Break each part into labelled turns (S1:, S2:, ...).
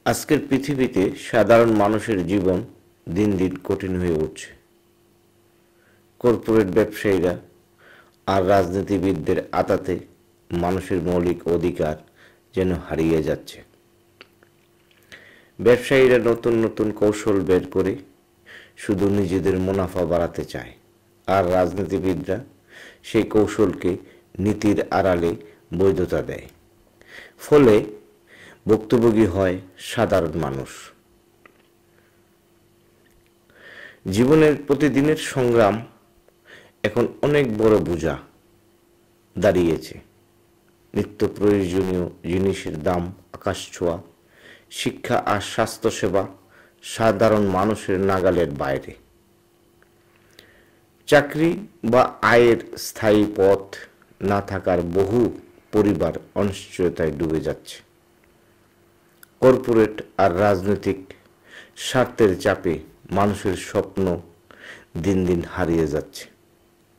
S1: আজকের পৃথিবীতে সাধারণ মানুষের জীবন দিন দিন কঠিন হয়ে উঠছে। কর্পোরেট ব্যবসায়ীরা আর রাজনীতিবিদদের আতাতে মানুষের মৌলিক অধিকার যেন হারিয়ে যাচ্ছে। ব্যবসায়ীরা নতুন নতুন কৌশল বের করে শুধু নিজেদের মুনাফা বাড়াতে চায়, আর রাজনীতিবিদরা সেই কৌশলকে নীতির আড়ালে বৈধতা দেয়। ফলে ভুক্তভোগী হয় সাধারণ মানুষ। জীবনের প্রতিদিনের সংগ্রাম এখন অনেক বড় বোঝা দাঁড়িয়েছে। নিত্য প্রয়োজনীয় জিনিসের দাম আকাশ ছোঁয়া, শিক্ষা আর স্বাস্থ্যসেবা সাধারণ মানুষের নাগালের বাইরে। চাকরি বা আয়ের স্থায়ী পথ না থাকার বহু পরিবার অনিশ্চয়তায় ডুবে যাচ্ছে। কর্পোরেট আর রাজনৈতিক স্বার্থের চাপে মানুষের স্বপ্ন দিন দিন হারিয়ে যাচ্ছে।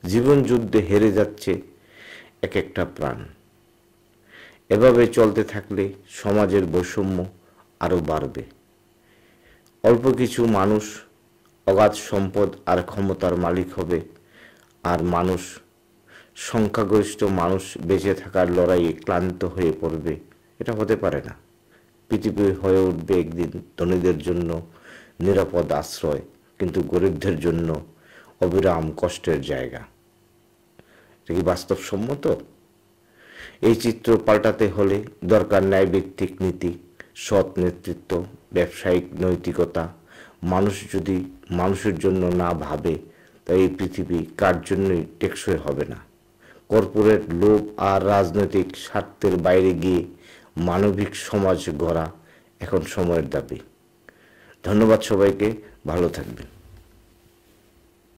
S1: জীবন যুদ্ধে হেরে যাচ্ছে এক একটা প্রাণ। এভাবে চলতে থাকলে সমাজের বৈষম্য আরও বাড়বে। অল্প কিছু মানুষ অগাধ সম্পদ আর ক্ষমতার মালিক হবে, আর সংখ্যাগরিষ্ঠ মানুষ বেঁচে থাকার লড়াইয়ে ক্লান্ত হয়ে পড়বে। এটা হতে পারে না। পৃথিবী হয়ে উঠবে একদিন ধনীদের জন্য নিরাপদ আশ্রয়, কিন্তু গরিবদের জন্য অবিরাম কষ্টের জায়গা। এটা কি বাস্তবসম্মত? এই চিত্র পাল্টাতে হলে দরকার ন্যায়ভিত্তিক নীতি, সৎ নেতৃত্ব, ব্যবসায়িক নৈতিকতা। মানুষ যদি মানুষের জন্য না ভাবে, তাই এই পৃথিবী কার জন্যই টেকসই হবে না। কর্পোরেট লোভ আর রাজনৈতিক স্বার্থের বাইরে গিয়ে মানবিক সমাজ গড়া এখন সময়ের দাবি। ধন্যবাদ সবাইকে, ভালো থাকবেন।